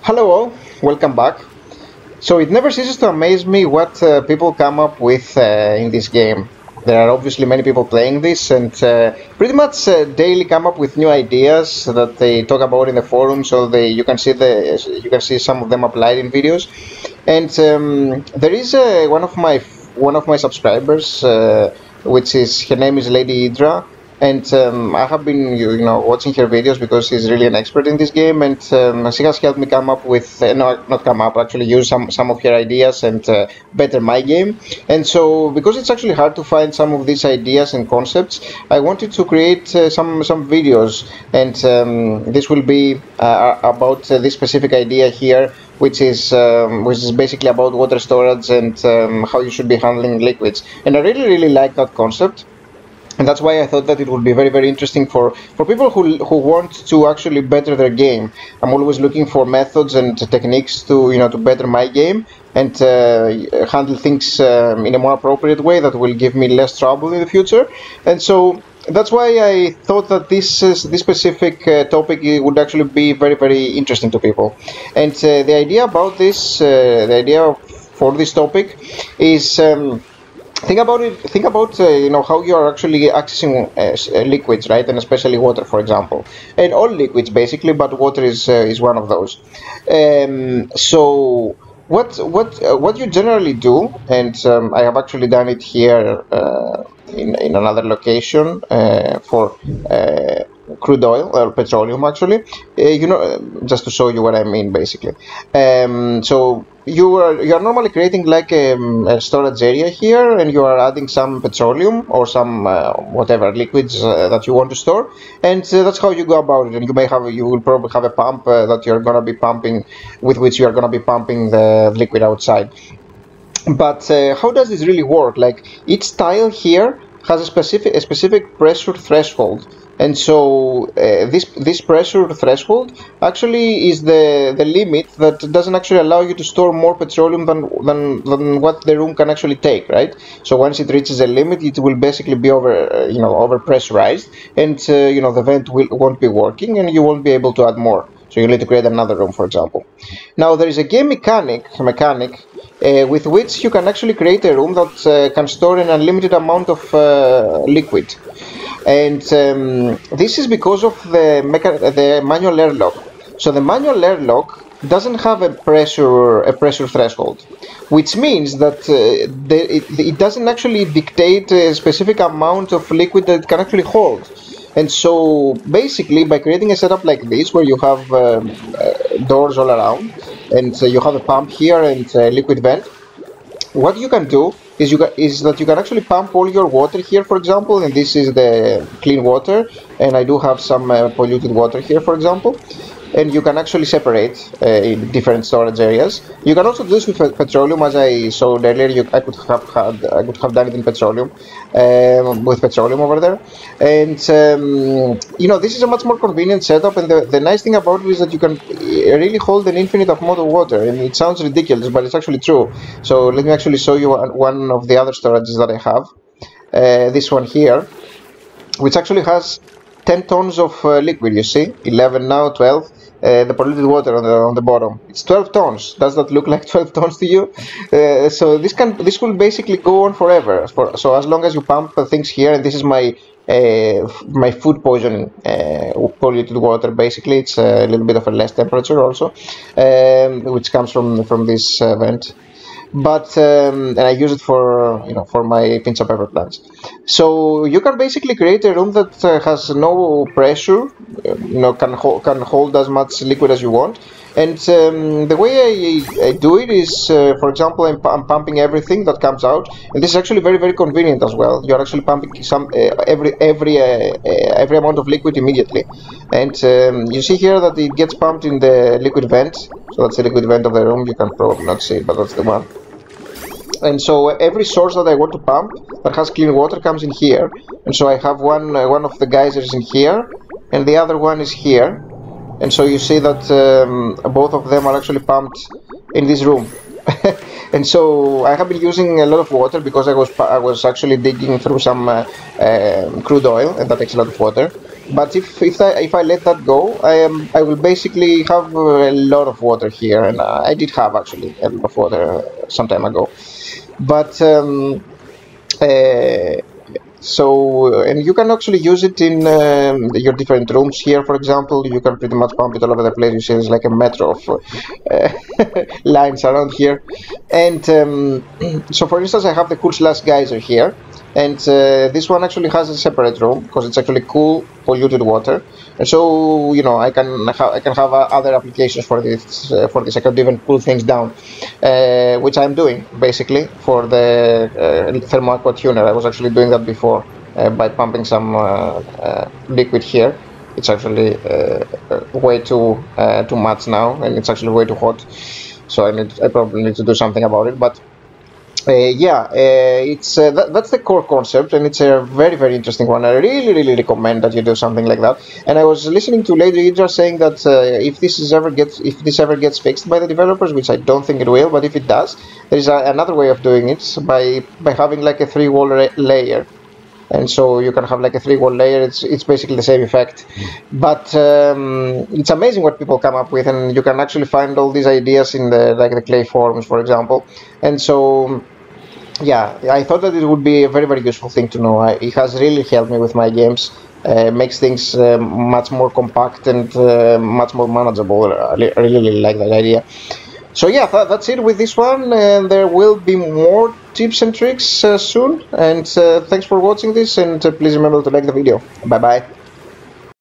Hello all, welcome back. So it never ceases to amaze me what people come up with in this game. There are obviously many people playing this and pretty much daily come up with new ideas that they talk about in the forums, or you can see some of them applied in videos. And there is one of my subscribers, which is her name is Lady Hydra, and I have been watching her videos because she's really an expert in this game, and she has helped me come up with no, not come up, actually use some of her ideas and better my game. And so because it's actually hard to find some of these ideas and concepts, I wanted to create some videos, and this will be about this specific idea here, which is basically about water storage and how you should be handling liquids. And I really like that concept, and that's why I thought that it would be very interesting for people who want to actually better their game. I'm always looking for methods and techniques to better my game and handle things in a more appropriate way that will give me less trouble in the future. And so that's why I thought that this specific topic would actually be very interesting to people. And the idea about this, the idea for this topic is. Think about how you are actually accessing liquids, right? And especially water, for example, and all liquids basically, but water is one of those. So what you generally do, and I have actually done it here in another location for crude oil or petroleum, actually, just to show you what I mean, basically. So you are normally creating like a storage area here, and you are adding some petroleum or some whatever liquids that you want to store, and that's how you go about it. And you will probably have a pump that you're gonna be pumping, with which you are gonna be pumping the liquid outside. But how does this really work? Like, each tile here has a specific pressure threshold, and so this pressure threshold actually is the limit that doesn't actually allow you to store more petroleum than what the room can actually take, right? So once it reaches a limit, it will basically be over pressurized, and the vent won't be working, and you won't be able to add more. So you need to create another room, for example. Now there is a game mechanic with which you can actually create a room that can store an unlimited amount of liquid, and this is because of the manual airlock. So the manual airlock doesn't have a pressure threshold, which means that it doesn't actually dictate a specific amount of liquid that it can actually hold. And so basically, by creating a setup like this, where you have doors all around, and you have a pump here and a liquid vent, what you can do is that you can actually pump all your water here, for example, and this is the clean water, and I do have some polluted water here, for example. And you can actually separate in different storage areas. You can also do this with petroleum, as I showed earlier. I could have done it in petroleum, with petroleum over there. And this is a much more convenient setup. And the nice thing about it is that you can really hold an infinite amount of water. And it sounds ridiculous, but it's actually true. So let me actually show you one of the other storages that I have. This one here, which actually has 10 tons of liquid. You see, 11 now, 12. The polluted water on the bottom. It's 12 tons. Does that look like 12 tons to you? So this will basically go on forever. So as long as you pump things here, and this is my food poisoning polluted water. Basically, it's a little bit of a less temperature also, which comes from this vent. But and I use it for my pinch of pepper plants. So you can basically create a room that has no pressure, can hold as much liquid as you want. And the way I do it is, for example, I'm pumping everything that comes out, and this is actually very convenient as well. You're actually pumping every amount of liquid immediately, and you see here that it gets pumped in the liquid vent. So that's the liquid vent of the room. You can probably not see it, but that's the one. And so every source that I want to pump that has clean water comes in here, and so I have one of the geysers in here, and the other one is here. And so you see that both of them are actually pumped in this room. And so I have been using a lot of water because I was actually digging through some crude oil, and that takes a lot of water. But if I let that go, I will basically have a lot of water here, and I did have actually a lot of water some time ago. But uh, and you can actually use it in your different rooms here. For example, you can pretty much pump it all over the place. You see, there's like a metro of lines around here. And so, for instance, I have the Cool Slash Geyser here, and this one actually has a separate room because it's actually cool polluted water. And so, you know, I can have other applications for this. I can even cool things down, which I'm doing basically for the thermal aqua tuner. I was actually doing that before by pumping some liquid here. It's actually way too much now, and it's actually way too hot. So I probably need to do something about it. But yeah, that's the core concept, and it's a very, very interesting one. I really recommend that you do something like that. And I was listening to Lady Idra saying that if this ever gets fixed by the developers, which I don't think it will, but if it does, there is another way of doing it by having like a three-wall layer. And so you can have like a three-wall layer. It's basically the same effect, but it's amazing what people come up with, and you can actually find all these ideas in the Clay forums, for example. And so yeah, I thought that it would be a very, very useful thing to know. It has really helped me with my games. Makes things much more compact and much more manageable. I really like that idea. So yeah, that's it with this one, and there will be more tips and tricks soon. And thanks for watching this, and please remember to like the video. Bye bye.